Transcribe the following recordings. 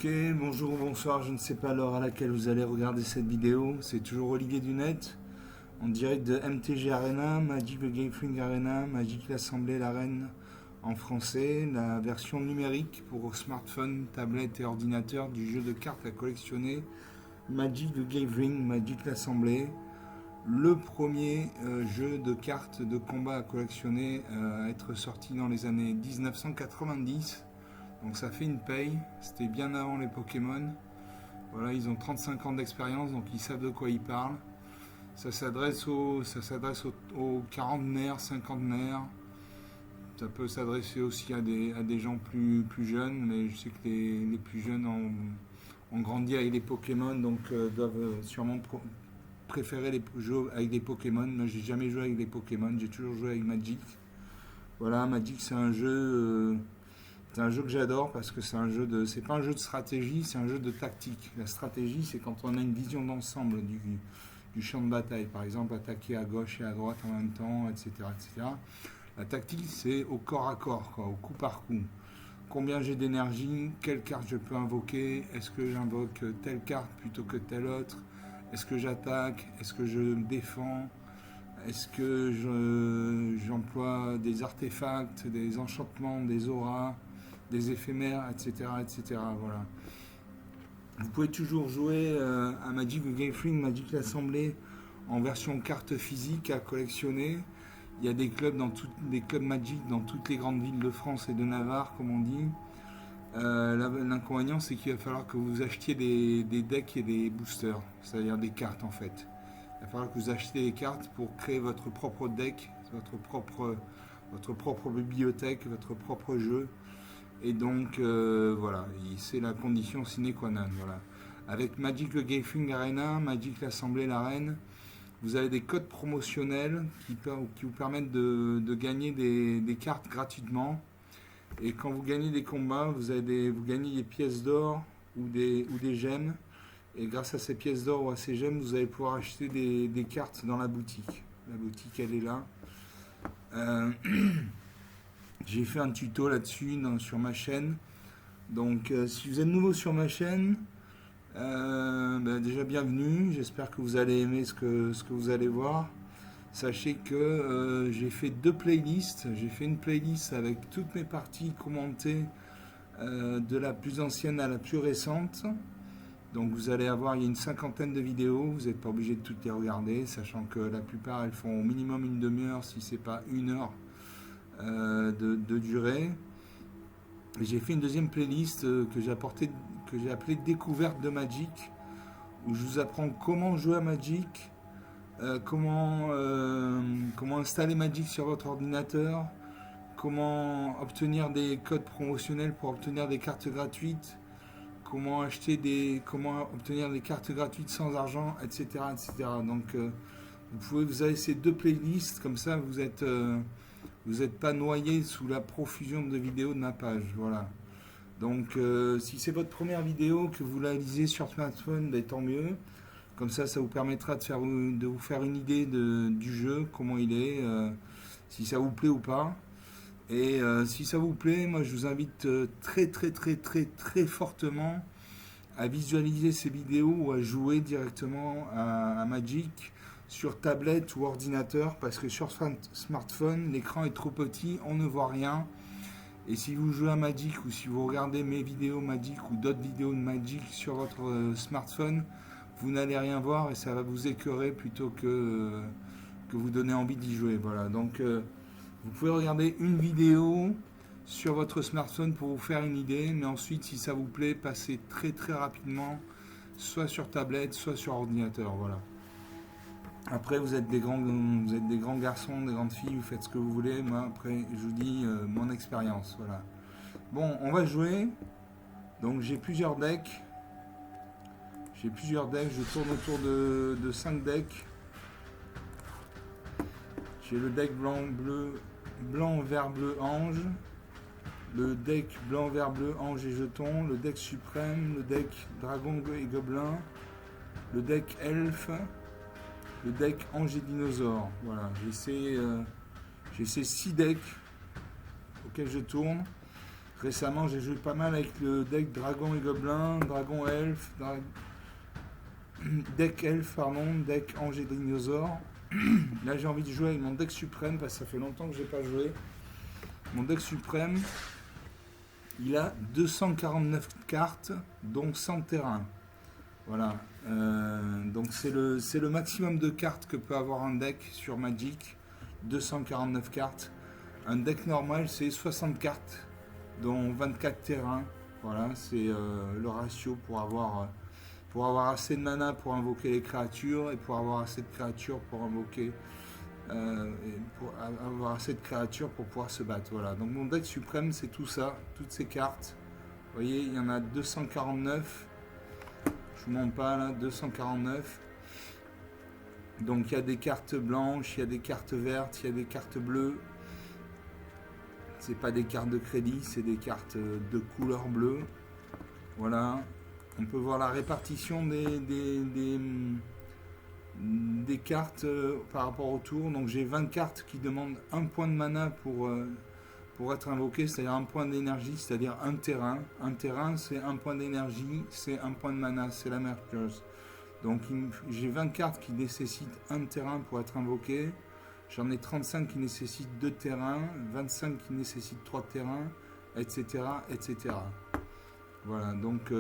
Ok, bonjour ou bonsoir, je ne sais pas l'heure à laquelle vous allez regarder cette vidéo. C'est toujours Olivier Dunette, en direct de MTG Arena, Magic the Gathering Arena, Magic l'Assemblée, l'Arène en français, la version numérique pour smartphone, tablette et ordinateur du jeu de cartes à collectionner, Magic the Gathering, Magic l'Assemblée, le premier jeu de cartes de combat à collectionner à être sorti dans les années 1990. Donc ça fait une paye, c'était bien avant les Pokémon. Voilà, ils ont 35 ans d'expérience, donc ils savent de quoi ils parlent. Ça s'adresse aux quarantenaires, cinquantenaires. Ça peut s'adresser aussi à des gens plus jeunes, mais je sais que les plus jeunes ont grandi avec les Pokémon, donc doivent sûrement préférer les jeux avec des Pokémon. Moi, j'ai jamais joué avec des Pokémon, j'ai toujours joué avec Magic. Voilà, Magic, c'est un jeu. C'est un jeu que j'adore parce que c'est pas un jeu de stratégie, c'est un jeu de tactique. La stratégie, c'est quand on a une vision d'ensemble du champ de bataille. Par exemple, attaquer à gauche et à droite en même temps, etc., etc. La tactique, c'est au corps à corps, quoi, au coup par coup. Combien j'ai d'énergie, quelle carte je peux invoquer, est-ce que j'invoque telle carte plutôt que telle autre, est-ce que j'attaque, est-ce que je défends, est-ce que j'emploie des artefacts, des enchantements, des auras, des éphémères, etc., etc. Voilà. Vous pouvez toujours jouer à Magic the Gathering, Magic l'Assemblée en version carte physique à collectionner. Il y a des clubs des clubs Magic dans toutes les grandes villes de France et de Navarre, comme on dit. L'inconvénient, c'est qu'il va falloir que vous achetiez des decks et des boosters, c'est-à-dire des cartes en fait. Il va falloir que vous achetiez des cartes pour créer votre propre deck, votre propre bibliothèque, votre propre jeu. Et donc, voilà, c'est la condition sine qua non. Voilà. Avec Magic the Gathering Arena, Magic l'Assemblée, l'Arène, vous avez des codes promotionnels qui vous permettent de gagner des cartes gratuitement. Et quand vous gagnez des combats, vous gagnez des pièces d'or ou des gemmes. Et grâce à ces pièces d'or ou à ces gemmes, vous allez pouvoir acheter des cartes dans la boutique. La boutique, elle est là. J'ai fait un tuto là-dessus sur ma chaîne. Donc, si vous êtes nouveau sur ma chaîne, déjà bienvenue. J'espère que vous allez aimer ce que vous allez voir. Sachez que j'ai fait deux playlists. J'ai fait une playlist avec toutes mes parties commentées de la plus ancienne à la plus récente. Donc vous allez avoir, il y a une cinquantaine de vidéos, vous n'êtes pas obligé de toutes les regarder, sachant que la plupart elles font au minimum une demi-heure, si c'est pas une heure de durée. Et j'ai fait une deuxième playlist que j'ai appelée Découverte de Magic, où je vous apprends comment jouer à Magic, comment installer Magic sur votre ordinateur, comment obtenir des codes promotionnels pour obtenir des cartes gratuites, comment obtenir des cartes gratuites sans argent, etc., etc. Donc vous avez ces deux playlists, comme ça vous n'êtes pas noyé sous la profusion de vidéos de ma page. Voilà. Donc si c'est votre première vidéo, que vous la lisez sur smartphone, ben, tant mieux. Comme ça vous permettra de vous faire une idée du jeu, comment il est, si ça vous plaît ou pas. Et si ça vous plaît, moi je vous invite très très très très très fortement à visualiser ces vidéos ou à jouer directement à Magic sur tablette ou ordinateur, parce que sur smartphone l'écran est trop petit, on ne voit rien. Et si vous jouez à Magic ou si vous regardez mes vidéos Magic ou d'autres vidéos de Magic sur votre smartphone, vous n'allez rien voir et ça va vous écœurer plutôt que vous donner envie d'y jouer. Voilà, donc vous pouvez regarder une vidéo sur votre smartphone pour vous faire une idée, mais ensuite si ça vous plaît, passez très très rapidement soit sur tablette, soit sur ordinateur. Voilà. Après vous êtes des grands garçons, des grandes filles, vous faites ce que vous voulez. Moi après je vous dis mon expérience. Voilà. Bon, on va jouer. Donc j'ai plusieurs decks. Je tourne autour de 5 decks. J'ai le deck blanc, vert, bleu, ange. Le deck blanc, vert, bleu, ange et jeton. Le deck suprême. Le deck dragon et gobelin. Le deck elfe. Le deck ange et dinosaure. Voilà, j'ai ces 6 decks auxquels je tourne. Récemment, j'ai joué pas mal avec le deck Dragon et Gobelin, Dragon Elf, deck Elf, pardon, deck Ange et Dinosaure. Là, j'ai envie de jouer avec mon deck suprême parce que ça fait longtemps que j'ai pas joué. Mon deck suprême, il a 249 cartes, dont 100 terrains. Voilà. Donc c'est le maximum de cartes que peut avoir un deck sur Magic. 249 cartes. Un deck normal, c'est 60 cartes, dont 24 terrains. Voilà, c'est le ratio pour avoir assez de mana pour invoquer les créatures et pour avoir assez de créatures pour invoquer. Et pour avoir assez de créatures pour pouvoir se battre. Voilà. Donc mon deck suprême, c'est tout ça, toutes ces cartes. Vous voyez, il y en a 249. Je vous montre pas là, 249. Donc il y a des cartes blanches, il y a des cartes vertes, il y a des cartes bleues. C'est pas des cartes de crédit, c'est des cartes de couleur bleue. Voilà. On peut voir la répartition des cartes par rapport au tour. Donc j'ai 20 cartes qui demandent un point de mana pour être invoqué, c'est-à-dire un point d'énergie, c'est-à-dire un terrain. Un terrain, c'est un point d'énergie, c'est un point de mana, c'est la même chose. Donc j'ai 20 cartes qui nécessitent un terrain pour être invoqué. J'en ai 35 qui nécessitent 2 terrains, 25 qui nécessitent 3 terrains, etc. etc. Voilà, donc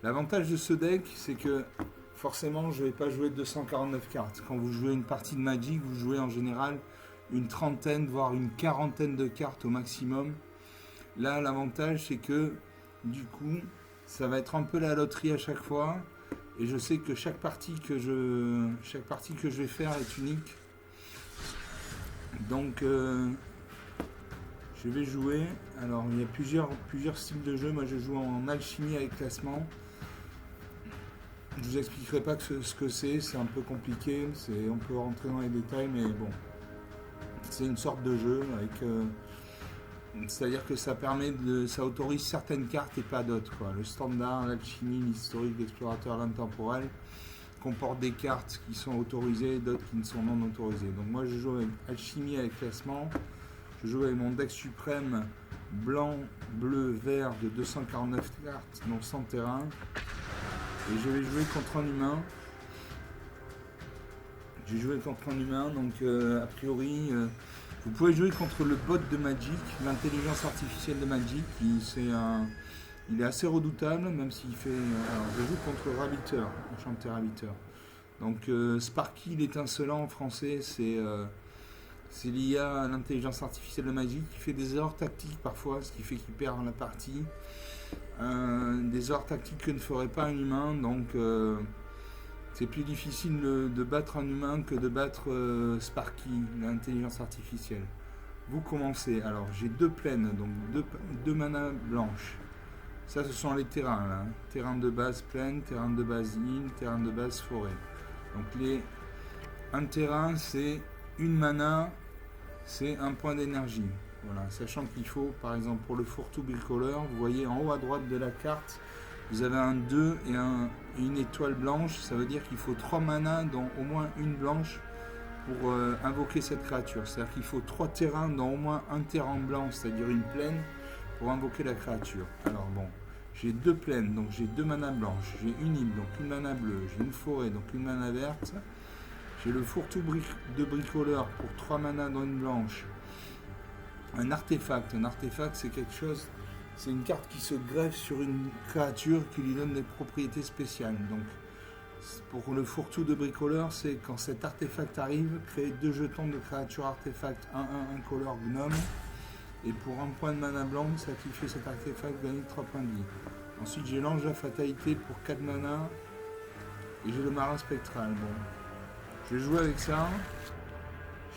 l'avantage de ce deck, c'est que forcément, je ne vais pas jouer 249 cartes. Quand vous jouez une partie de Magic, vous jouez en général une trentaine, voire une quarantaine de cartes au maximum. Là, l'avantage, c'est que du coup, ça va être un peu la loterie à chaque fois. Et je sais que chaque partie que je vais faire est unique. Donc, je vais jouer. Alors, il y a plusieurs styles de jeu. Moi, je joue en alchimie avec classement. Je vous expliquerai pas ce que c'est un peu compliqué, on peut rentrer dans les détails, mais bon, c'est une sorte de jeu avec, c'est-à-dire que ça autorise certaines cartes et pas d'autres, quoi. Le standard, l'alchimie, l'historique, l'explorateur, l'intemporel comportent des cartes qui sont autorisées et d'autres qui ne sont non autorisées. Donc moi je joue avec alchimie avec classement, je joue avec mon deck suprême blanc, bleu, vert de 249 cartes, dont 100 terrains. Et je vais jouer contre un humain. J'ai joué contre un humain, donc a priori, vous pouvez jouer contre le bot de Magic, l'intelligence artificielle de Magic. Il est assez redoutable, même s'il fait. Alors, je joue contre Rabbiter, enchanté Rabbiter. Donc Sparky l'étincelant en français, c'est l'IA, l'intelligence artificielle de Magic, qui fait des erreurs tactiques parfois, ce qui fait qu'il perd la partie. Des erreurs tactiques que ne ferait pas un humain, donc c'est plus difficile de battre un humain que de battre Sparky, l'intelligence artificielle. Vous commencez, alors j'ai 2 plaines, donc 2 mana blanches. Ça, ce sont les terrains là. Terrain de base plaine, terrain de base île, terrain de base forêt. Donc un terrain, c'est une mana, c'est un point d'énergie. Voilà, sachant qu'il faut, par exemple, pour le fourre-tout bricoleur, vous voyez en haut à droite de la carte, vous avez un 2 et une étoile blanche. Ça veut dire qu'il faut 3 manas, dont au moins une blanche, pour invoquer cette créature. C'est-à-dire qu'il faut 3 terrains, dont au moins un terrain blanc, c'est-à-dire une plaine, pour invoquer la créature. Alors bon, j'ai 2 plaines, donc j'ai 2 manas blanches. J'ai une île, donc une mana bleue. J'ai une forêt, donc une mana verte. J'ai le fourre-tout de bricoleur pour 3 manas, dont une blanche. Un artefact, c'est quelque chose, c'est une carte qui se greffe sur une créature qui lui donne des propriétés spéciales. Donc pour le fourre-tout de bricoleur, c'est quand cet artefact arrive, créer 2 jetons de créature artefact 1-1 incolore gnome, et pour un point de mana blanc, sacrifier cet artefact, gagner 3 points de vie. Ensuite j'ai l'ange de la fatalité pour 4 mana, et j'ai le marin spectral. Bon, je vais jouer avec ça.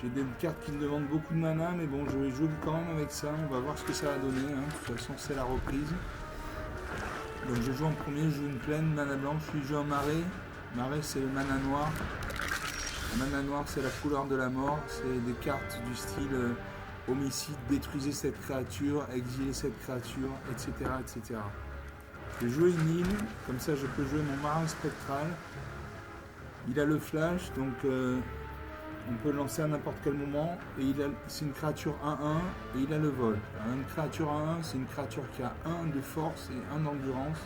J'ai des cartes qui me demandent beaucoup de mana, mais bon, je vais jouer quand même avec ça. On va voir ce que ça va donner. Hein. De toute façon, c'est la reprise. Donc, je joue en premier, je joue une plaine, mana blanche. Je joue un marais. Marais, c'est le mana noir. Le mana noir, c'est la couleur de la mort. C'est des cartes du style homicide, détruisez cette créature, exilez cette créature, etc. etc. Je vais jouer une île. Comme ça, je peux jouer mon marin spectral. Il a le flash, donc On peut le lancer à n'importe quel moment. Et c'est une créature 1-1 et il a le vol. Alors, une créature 1-1, c'est une créature qui a 1 de force et 1 d'endurance.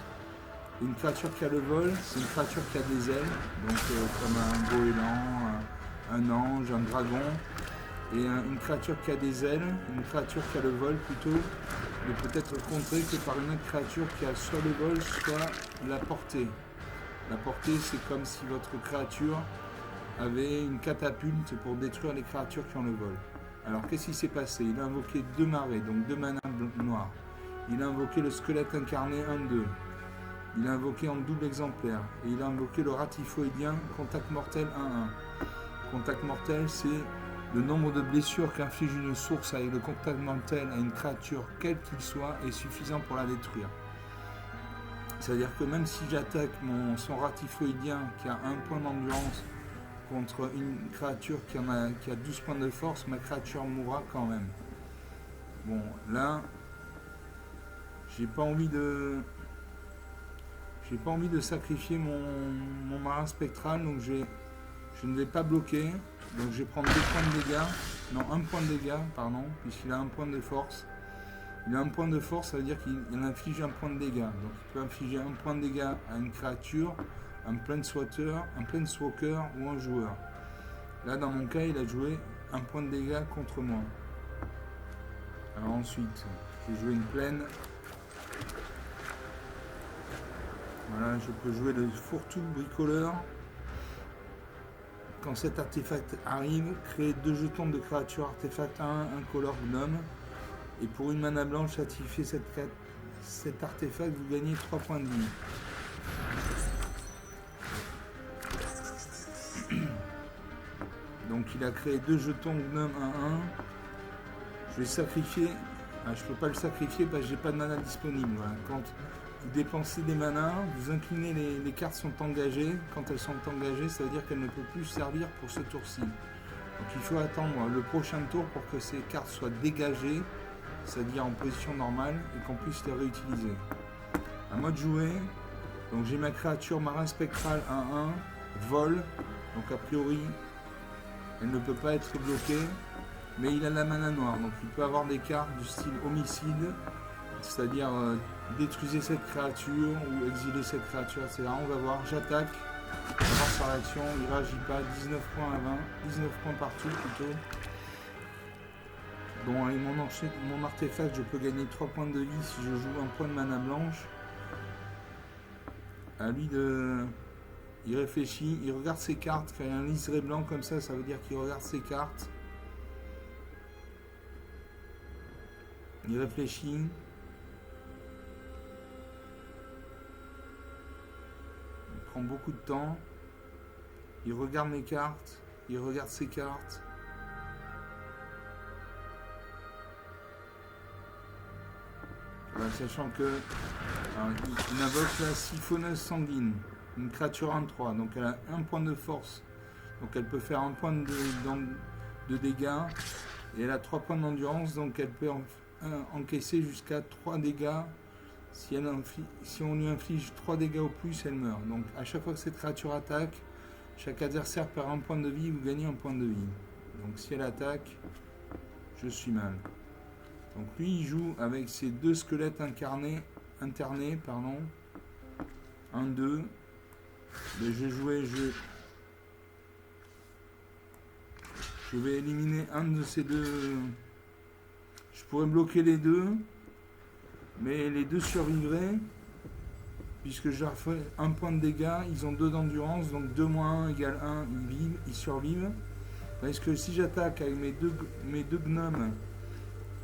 Et une créature qui a le vol, c'est une créature qui a des ailes. Donc comme un goéland, un ange, un dragon. Et une créature qui a des ailes, une créature qui a le vol plutôt, ne peut être contrée que par une autre créature qui a soit le vol, soit la portée. La portée, c'est comme si votre créature avait une catapulte pour détruire les créatures qui ont le vol. Alors qu'est-ce qui s'est passé? Il a invoqué 2 marées, donc 2 manas noirs. Il a invoqué le squelette incarné 1-2. Il a invoqué en double exemplaire. Et il a invoqué le ratifoïdien contact mortel 1-1. Contact mortel, c'est le nombre de blessures qu'inflige une source avec le contact mortel à une créature, quel qu'il soit, est suffisant pour la détruire. C'est-à-dire que même si j'attaque son ratifoïdien qui a 1 point d'endurance contre une créature qui a 12 points de force, ma créature mourra quand même. Bon, là, j'ai pas envie de sacrifier mon marin spectral, donc je ne vais pas bloquer. Donc je vais prendre 2 points de dégâts, non 1 point de dégâts, pardon, puisqu'il a 1 point de force. Il a 1 point de force, ça veut dire qu'il inflige 1 point de dégâts. Donc il peut infliger 1 point de dégâts à une créature, un planeswalker, ou un joueur. Là dans mon cas, il a joué 1 point de dégâts contre moi. Alors ensuite, j'ai joué une plaine. Voilà, je peux jouer le fourre-tout bricoleur. Quand cet artefact arrive, créez 2 jetons de créature artefact 1, un color gnome. Et pour une mana blanche, activez cet artefact, vous gagnez 3 points de vie. Donc il a créé 2 jetons gnome 1-1. Je vais sacrifier. Je ne peux pas le sacrifier parce que j'ai pas de mana disponible. Voilà. Quand vous dépensez des manas, vous inclinez, les cartes sont engagées. Quand elles sont engagées, ça veut dire qu'elles ne peuvent plus servir pour ce tour-ci. Donc il faut attendre le prochain tour pour que ces cartes soient dégagées, c'est-à-dire en position normale, et qu'on puisse les réutiliser. À moi de jouer. Donc j'ai ma créature marin spectral 1-1, vol. Donc a priori, elle ne peut pas être bloquée. Mais il a la mana noire, donc il peut avoir des cartes du style homicide, c'est-à-dire détruisez cette créature ou exiler cette créature, etc. On va voir, j'attaque, on va voir sa réaction, il réagit pas, 19 points à 20, 19 points partout plutôt. Bon, avec mon artefact, je peux gagner 3 points de vie si je joue 1 point de mana blanche. À lui de... Il réfléchit, il regarde ses cartes, quand il y a un liseré blanc comme ça, ça veut dire qu'il regarde ses cartes. Il réfléchit. Il prend beaucoup de temps. Il regarde mes cartes. Il regarde ses cartes. Voilà, sachant que il invoque la siphonneuse sanguine, une créature 1-3. Donc elle a 1 point de force. Donc elle peut faire 1 point de dégâts. Et elle a 3 points d'endurance. Donc elle peut encaisser jusqu'à 3 dégâts. Si on lui inflige 3 dégâts au plus, elle meurt. Donc à chaque fois que cette créature attaque, chaque adversaire perd 1 point de vie, vous gagnez 1 point de vie. Donc si elle attaque, je suis mal. Donc lui il joue avec ses 2 squelettes internés, 1-2. Mais je vais éliminer un de ces 2. Je pourrais bloquer les 2, mais les 2 survivraient, puisque je leur fais 1 point de dégâts, ils ont 2 d'endurance, donc 2 moins 1 égale 1, ils survivent. Parce que si j'attaque avec mes deux gnomes,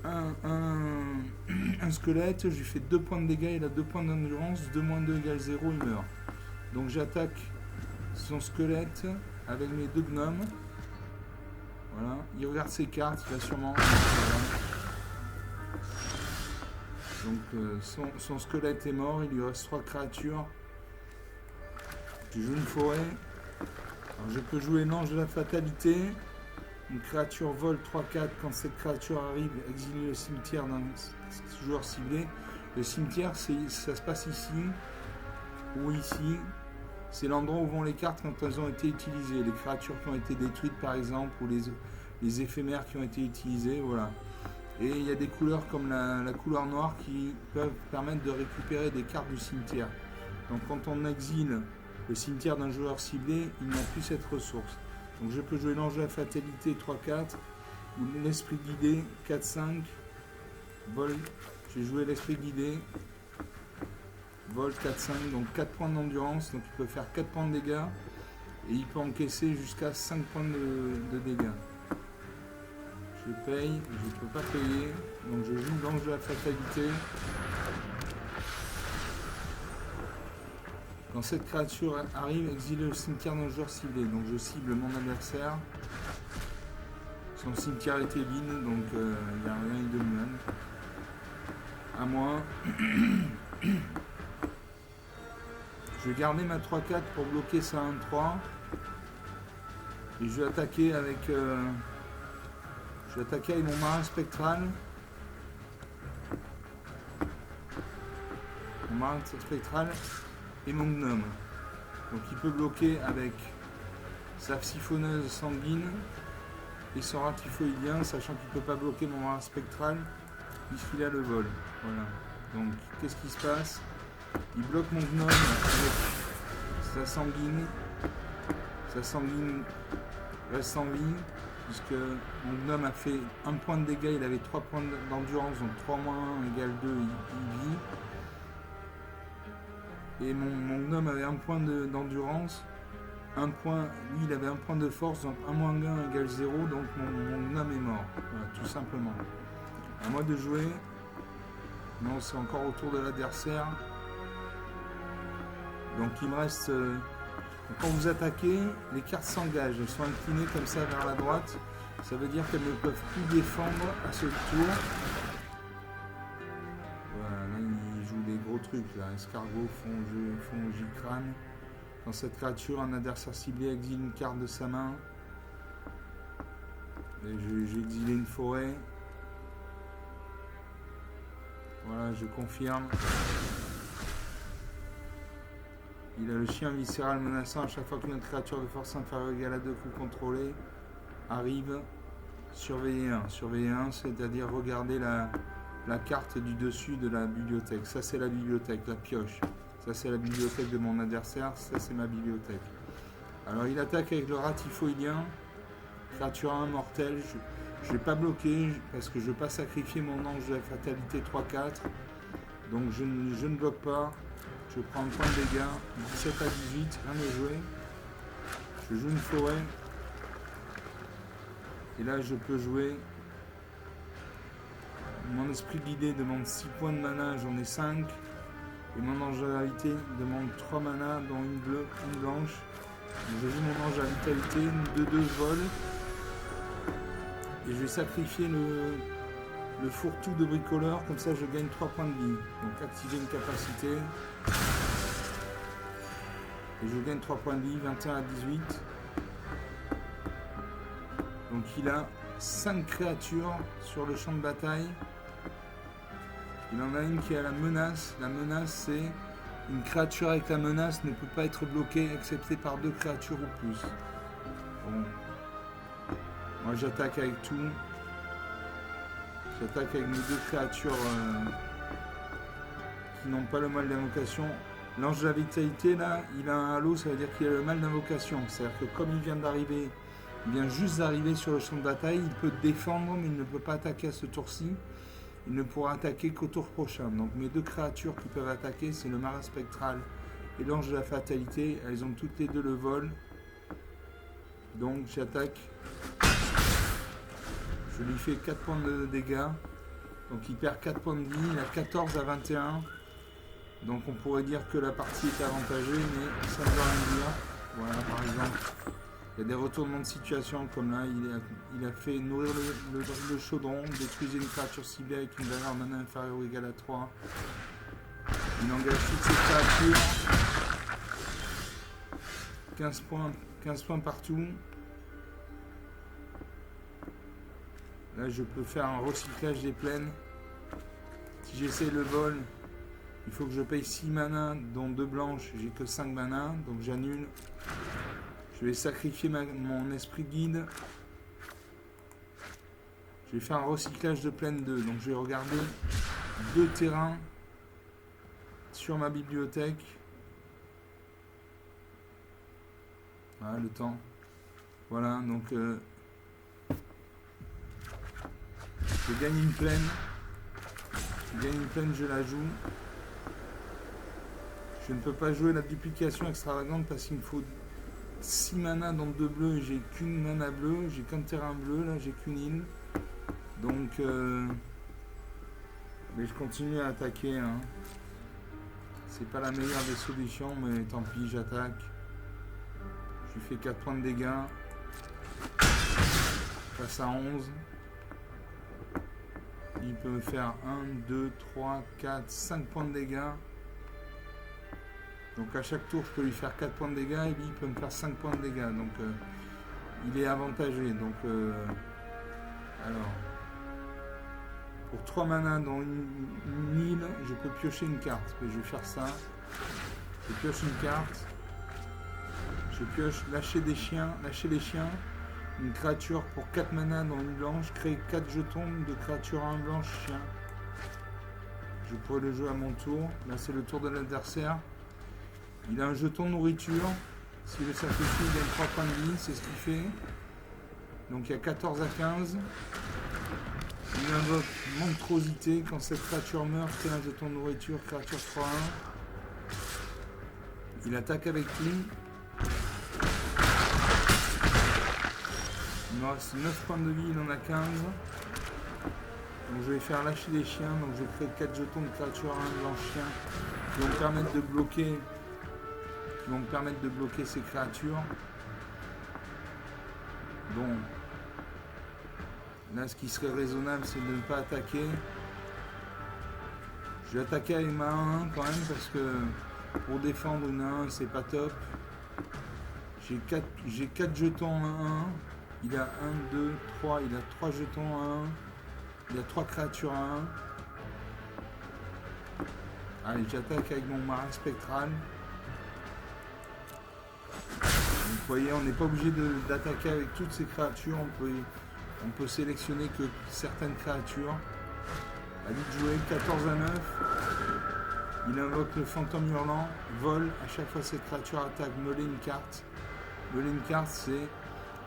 un squelette, je lui fais 2 points de dégâts, il a 2 points d'endurance, 2 moins 2 égale 0, il meurt. Donc j'attaque son squelette avec mes 2 gnomes. Voilà, il regarde ses cartes, il va sûrement... Donc son squelette est mort, il lui reste 3 créatures. Je joue une forêt. Alors, je peux jouer l'ange de la fatalité. Une créature vole 3-4. Quand cette créature arrive, exiler le cimetière d'un joueur ciblé. Le cimetière, ça se passe ici ou ici. c'est l'endroit où vont les cartes quand elles ont été utilisées. Les créatures qui ont été détruites par exemple, ou les éphémères qui ont été utilisés, voilà. Et il y a des couleurs comme la couleur noire qui peuvent permettre de récupérer des cartes du cimetière. Donc quand on exile le cimetière d'un joueur ciblé, il n'a plus cette ressource. Donc je peux jouer l'ange de la fatalité 3-4, ou l'esprit guidé 4-5, vol, j'ai joué l'esprit guidé, vol 4-5, donc 4 points d'endurance, donc il peut faire 4 points de dégâts, et il peut encaisser jusqu'à 5 points de dégâts. Je paye, je ne peux pas payer, donc je joue l'ange de la fatalité. Quand cette créature arrive, exile le cimetière d'un joueur ciblé. Donc je cible mon adversaire. Son cimetière était vide, donc il n'y a rien de mal. À moi. Je vais garder ma 3-4 pour bloquer sa 1-3. Et je vais attaquer avec... je vais attaquer avec mon marin spectral. Mon marin spectral et mon gnome. Donc il peut bloquer avec sa siphonneuse sanguine et son rat typhoïdien, sachant qu'il ne peut pas bloquer mon marin spectral puisqu'il a le vol. Voilà. Donc qu'est-ce qui se passe? Il bloque mon gnome avec sa sanguine. Sa sanguine reste sans vie, puisque mon gnome a fait 1 point de dégâts, il avait 3 points d'endurance, donc 3 moins 1 égale 2, il vit. Et mon gnome avait 1 point d'endurance, 1 point, lui il avait 1 point de force, donc 1 moins 1 égale 0, donc mon gnome est mort, voilà, tout simplement. À moi de jouer. Non, c'est encore au tour de l'adversaire. Donc il me reste... quand vous attaquez, les cartes s'engagent, elles sont inclinées comme ça vers la droite. Ça veut dire qu'elles ne peuvent plus défendre à ce tour. Voilà, là il joue des gros trucs là. Escargot, Fongicrane. Dans cette créature, un adversaire ciblé exile une carte de sa main. J'ai exilé une forêt. Voilà, je confirme. Il a le chien viscéral menaçant à chaque fois qu'une créature de force inférieure égale à 2 coups contrôlés arrive. Surveiller 1. Surveiller 1, c'est-à-dire regarder la carte du dessus de la bibliothèque. Ça, c'est la bibliothèque, la pioche. Ça, c'est la bibliothèque de mon adversaire. Ça, c'est ma bibliothèque. Alors, il attaque avec le rat typhoïdien. Créature 1 mortelle. Je ne vais pas bloquer parce que je ne veux pas sacrifier mon ange de la fatalité 3-4. Donc, je ne bloque pas. Je prends un point de dégâts, 17 à 18, rien de jouer. Je joue une forêt. Et là, je peux jouer. Mon esprit guidé demande 6 points de mana, j'en ai 5. Et mon ange de la vitalité demande 3 mana, dont une bleue, une blanche. Donc, je joue mon ange de la vitalité, une 2-2 vol. Et je vais sacrifier le fourre-tout de bricoleur, comme ça je gagne 3 points de vie. Donc activer une capacité. Et je gagne 3 points de vie, 21 à 18. Donc il a 5 créatures sur le champ de bataille. Il en a une qui a la menace. La menace, c'est une créature avec la menace ne peut pas être bloquée excepté par 2 créatures ou plus. Bon. Moi j'attaque avec tout. J'attaque avec mes 2 créatures qui n'ont pas le mal d'invocation. L'ange de la vitalité, là, il a un halo, ça veut dire qu'il a le mal d'invocation. C'est-à-dire que comme il vient juste d'arriver sur le champ de bataille, il peut défendre, mais il ne peut pas attaquer à ce tour-ci. Il ne pourra attaquer qu'au tour prochain. Donc mes 2 créatures qui peuvent attaquer, c'est le marin spectral et l'ange de la fatalité. Elles ont toutes les 2 le vol. Donc j'attaque. Je lui fais 4 points de dégâts. Donc il perd 4 points de vie. Il a 14 à 21. Donc on pourrait dire que la partie est avantagée, mais ça ne veut rien dire. Voilà, par exemple, il y a des retournements de situation, comme là, il a fait nourrir le chaudron, détruisez une créature ciblée avec une valeur mana inférieure ou égale à 3. Il engage toutes ses créatures. 15 points partout. Là, je peux faire un recyclage des plaines. Si j'essaie le vol, Il faut que je paye 6 mana, dont 2 blanches, j'ai que 5 mana, donc j'annule. Je vais sacrifier mon esprit guide. Je vais faire un recyclage de plaine 2, donc je vais regarder 2 terrains sur ma bibliothèque. Voilà le temps. Voilà, donc je gagne une plaine. Je gagne une plaine, je la joue. Je ne peux pas jouer la duplication extravagante parce qu'il me faut 6 mana dans 2 bleus. J'ai qu'une mana bleue, j'ai qu'un terrain bleu, là j'ai qu'une île. Donc, mais je continue à attaquer. Hein. C'est pas la meilleure des solutions, mais tant pis, j'attaque. Je lui fais 4 points de dégâts. Passe à 11. Il peut me faire 1, 2, 3, 4, 5 points de dégâts. Donc à chaque tour, je peux lui faire 4 points de dégâts et lui, il peut me faire 5 points de dégâts. Donc il est avantagé. Donc alors, pour 3 mana dans une île, je peux piocher une carte. Je vais faire ça. Je pioche une carte. Je pioche lâcher des chiens, lâcher les chiens. Une créature pour 4 mana dans une blanche. Créer 4 jetons de créature 1 blanche chien. Je pourrais le jouer à mon tour. Là, c'est le tour de l'adversaire. Il a un jeton nourriture. S'il le sacrifie, il gagne 3 points de vie. C'est ce qu'il fait. Donc il y a 14 à 15. Il invoque monstrosité. Quand cette créature meurt, crée un jeton de nourriture, créature 3-1. Il attaque avec lui. Il me reste 9 points de vie, il en a 15. Donc je vais faire lâcher les chiens. Donc je crée 4 jetons de créature 1 blanche chien qui vont me permettre de bloquer ces créatures. Bon. Là, ce qui serait raisonnable, c'est de ne pas attaquer. Je vais attaquer avec ma 1 quand même, parce que pour défendre une 1, c'est pas top. J'ai 4 jetons en 1. Il a 1, 2, 3. Il a 3 jetons en 1. Il a 3 créatures en 1. Allez, j'attaque avec mon marin spectral. Donc, vous voyez, on n'est pas obligé d'attaquer avec toutes ces créatures. On peut sélectionner que certaines créatures. À lui de jouer 14 à 9. Il invoque le fantôme hurlant. Vol. À chaque fois cette créature attaque, meulez une carte. Meulez une carte, c'est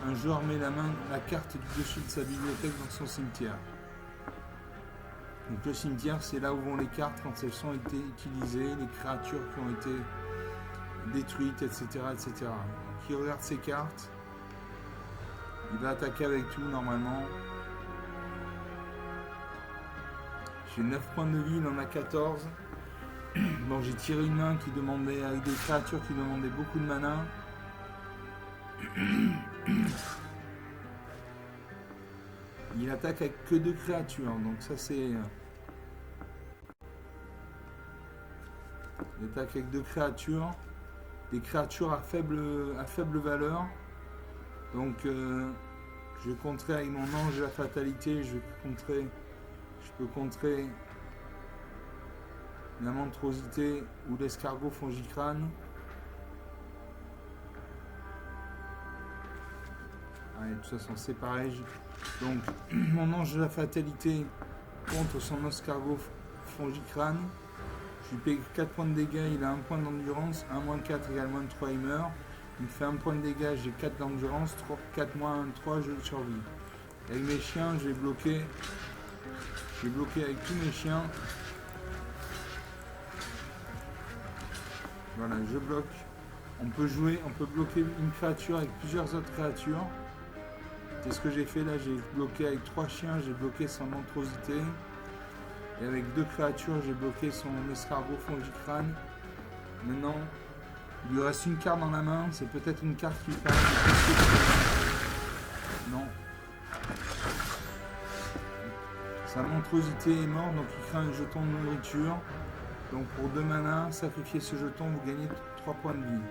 un joueur met la carte du dessus de sa bibliothèque dans son cimetière. Donc le cimetière, c'est là où vont les cartes quand elles ont été utilisées, les créatures qui ont été détruites, etc. etc. Donc il regarde ses cartes. Il va attaquer avec tout normalement. J'ai 9 points de vie, il en a 14. Bon, j'ai tiré une main qui demandait, avec des créatures qui demandaient beaucoup de mana. Il attaque avec que 2 créatures, donc ça c'est... Il attaque avec 2 créatures, des créatures à faible valeur. Donc je vais contrer avec mon ange de la fatalité, je peux contrer la monstrosité ou l'escargot fongicrâne. Allez, de toute façon c'est pareil. Donc mon ange de la fatalité contre son escargot fongicrâne. Je lui paye 4 points de dégâts, il a 1 point d'endurance, 1 moins 4 égale moins 3, il meurt. Il me fait 1 point de dégâts, j'ai 4 d'endurance, 4 moins 3, je survis. Avec mes chiens, j'ai bloqué avec tous mes chiens. Voilà, je bloque. On peut bloquer une créature avec plusieurs autres créatures. C'est ce que j'ai fait là, j'ai bloqué avec 3 chiens, j'ai bloqué son monstrosité. Et avec 2 créatures, j'ai bloqué son escargot fongicrâne. Maintenant, il lui reste une carte dans la main, c'est peut-être une carte qui permet de... Non. Sa monstrosité est morte, donc il crée un jeton de nourriture. Donc pour 2 mana, sacrifiez ce jeton, vous gagnez 3 points de vie.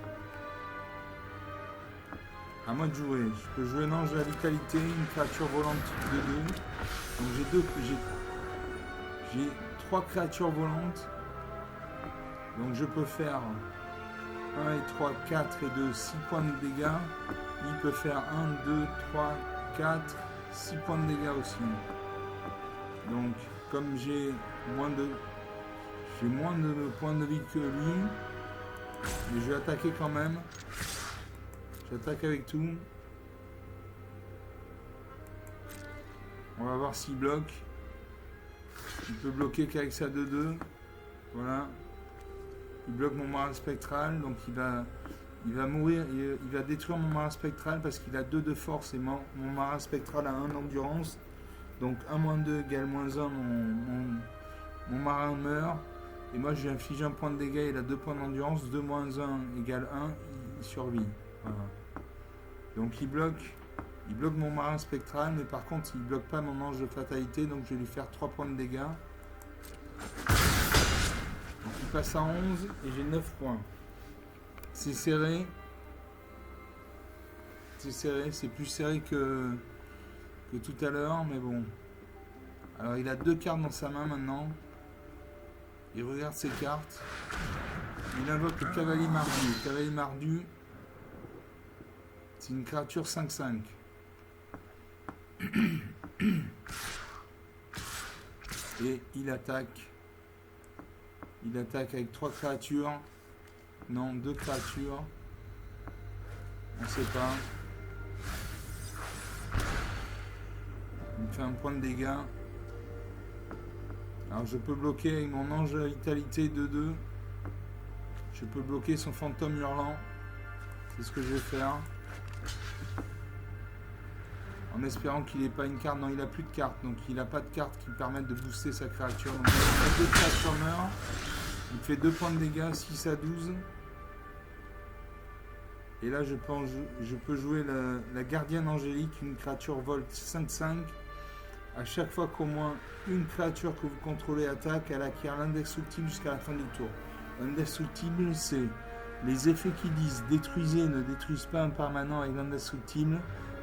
À moi de jouer. Je peux jouer un ange de la vitalité, une créature volante de 2. Donc j'ai 3 créatures volantes. Donc je peux faire 1 et 3, 4 et 2, 6 points de dégâts. Il peut faire 1, 2, 3, 4, 6 points de dégâts aussi. Donc comme j'ai moins de points de vie que lui, mais je vais attaquer quand même. J'attaque avec tout. On va voir s'il bloque. Il peut bloquer qu'avec sa 2-2. Voilà. Il bloque mon marin spectral, donc il va mourir, il va détruire mon marin spectral parce qu'il a 2 de force et mon marin spectral a 1 d'endurance. Donc 1-2 égale -1, mon marin meurt. Et moi je lui inflige un point de dégâts, il a 2 points d'endurance, 2-1 égale 1, il survit. Voilà. Donc il bloque mon marin spectral, mais par contre il bloque pas mon ange de fatalité, donc je vais lui faire 3 points de dégâts. Donc il passe à 11 et j'ai 9 points. C'est serré. C'est plus serré que tout à l'heure, mais bon. Alors il a 2 cartes dans sa main maintenant. Il regarde ses cartes. Il invoque le cavalier mardu. Le cavalier mardu, c'est une créature 5-5. Et il attaque. Il attaque avec 3 créatures. Non, 2 créatures. On ne sait pas. Il me fait un point de dégâts. Alors je peux bloquer avec mon ange de vitalité 2-2. Je peux bloquer son fantôme hurlant. C'est ce que je vais faire. En espérant qu'il n'ait pas une carte. Non, il n'a plus de carte. Donc il n'a pas de carte qui permettent de booster sa créature. Donc il a 2 créatures meurent. Il fait 2 points de dégâts, 6 à 12. Et là, je peux jouer la gardienne angélique, une créature volt 5-5. À chaque fois qu'au moins une créature que vous contrôlez attaque, elle acquiert l'indestructible jusqu'à la fin du tour. L'indestructible, c'est les effets qui disent détruisez ne détruisent pas un permanent avec l'indestructible.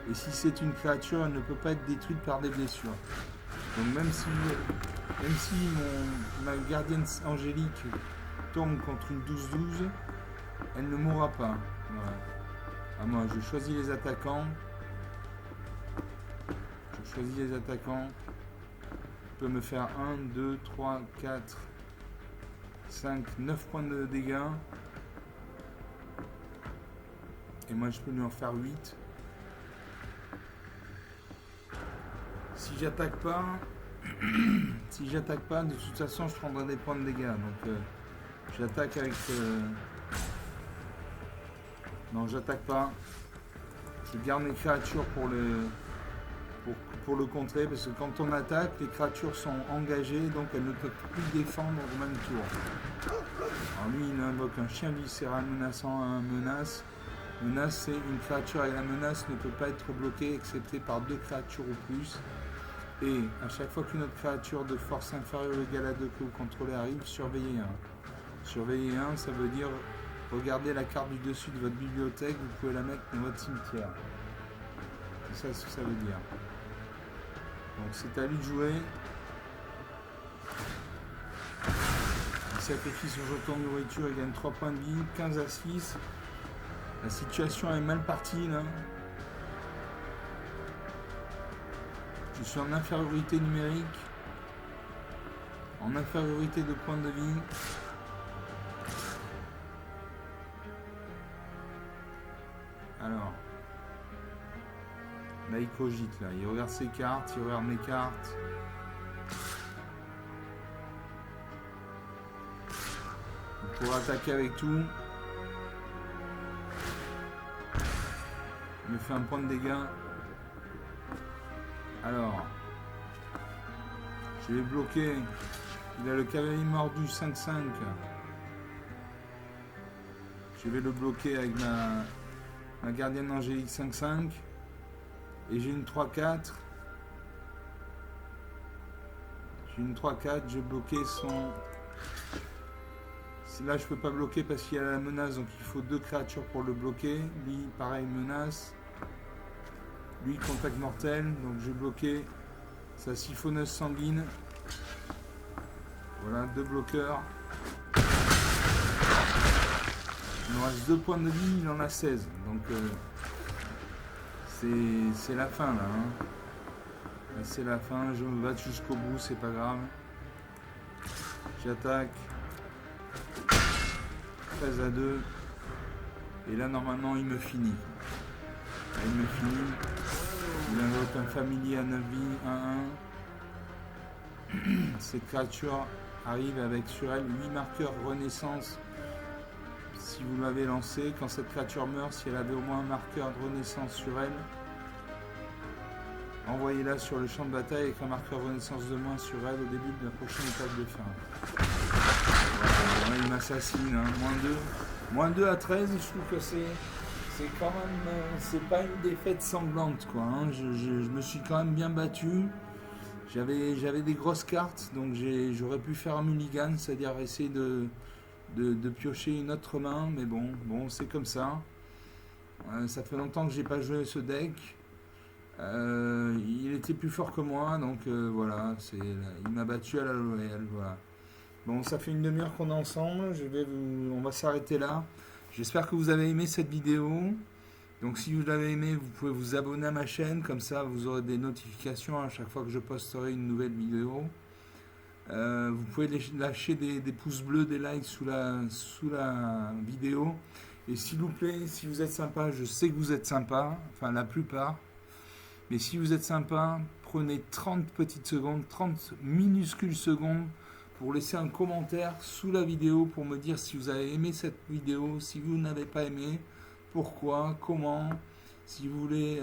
Et si c'est une créature, elle ne peut pas être détruite par des blessures. Donc même si ma gardienne angélique tombe contre une 12-12, elle ne mourra pas. Voilà. Ah, moi, je choisis les attaquants. Je peux me faire 1, 2, 3, 4, 5, 9 points de dégâts. Et moi, je peux lui en faire 8. Si j'attaque pas, de toute façon, je prendrai des points de dégâts. Donc, j'attaque avec... Non, j'attaque pas. Je garde mes créatures pour le contrer, parce que quand on attaque, les créatures sont engagées, donc elles ne peuvent plus défendre au même tour. Alors lui, il invoque un chien viscéral menaçant à un menace. Menace, c'est une créature et la menace ne peut pas être bloquée, excepté par 2 créatures ou plus. Et à chaque fois qu'une autre créature de force inférieure ou égale à 2 que vous contrôlez arrive, surveillez 1. Surveillez 1, ça veut dire regardez la carte du dessus de votre bibliothèque, vous pouvez la mettre dans votre cimetière. C'est ça ce que ça veut dire. Donc c'est à lui de jouer. Il sacrifie son jeton de nourriture, il gagne 3 points de vie, 15 à 6. La situation est mal partie là. Je suis en infériorité numérique. En infériorité de points de vie. Alors. Là il cogite là. Il regarde ses cartes, il regarde mes cartes. Il pourra attaquer avec tout. Il me fait un point de dégâts. Alors, je vais bloquer. Il a le cavalier mordu 5-5. Je vais le bloquer avec ma gardienne angélique 5-5. Et j'ai une 3-4. Je vais bloquer son... Là, je peux pas bloquer parce qu'il y a la menace, donc il faut 2 créatures pour le bloquer. Lui, pareil, menace. Lui, contact mortel, donc je vais bloquer sa siphonneuse sanguine. Voilà, 2 bloqueurs. me reste 2 points de vie, il en a 16. Donc c'est la fin là. Hein. C'est la fin, je me bats jusqu'au bout, c'est pas grave. J'attaque. 13 à 2. Et là normalement il me finit. Là, il me finit. Il invoque un familier à 9 vies, 1-1. Cette créature arrive avec sur elle 8 marqueurs renaissance. Si vous l'avez lancé, quand cette créature meurt, si elle avait au moins un marqueur de renaissance sur elle, envoyez-la sur le champ de bataille avec un marqueur renaissance de moins sur elle au début de la prochaine étape de fin. Voilà, il m'assassine, hein. Moins 2 à 13, je trouve que c'est quand même, c'est pas une défaite sanglante, quoi. Hein. Je me suis quand même bien battu. J'avais des grosses cartes, donc j'aurais pu faire un mulligan, c'est-à-dire essayer de piocher une autre main, mais bon c'est comme ça. Ça fait longtemps que j'ai pas joué ce deck. Il était plus fort que moi, donc voilà, il m'a battu à la loyale, voilà. Bon, ça fait une demi-heure qu'on est ensemble, on va s'arrêter là. J'espère que vous avez aimé cette vidéo. Donc si vous l'avez aimé, vous pouvez vous abonner à ma chaîne, comme ça vous aurez des notifications à chaque fois que je posterai une nouvelle vidéo. Vous pouvez lâcher des pouces bleus, des likes sous la vidéo. Et s'il vous plaît, si vous êtes sympa, je sais que vous êtes sympa, enfin la plupart. Mais si vous êtes sympa, prenez 30 petites secondes, 30 minuscules secondes pour laisser un commentaire sous la vidéo pour me dire si vous avez aimé cette vidéo, si vous n'avez pas aimé, pourquoi, comment, si vous voulez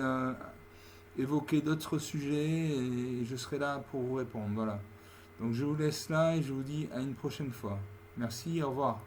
évoquer d'autres sujets, et je serai là pour vous répondre. Voilà. Donc je vous laisse là et je vous dis à une prochaine fois. Merci, au revoir.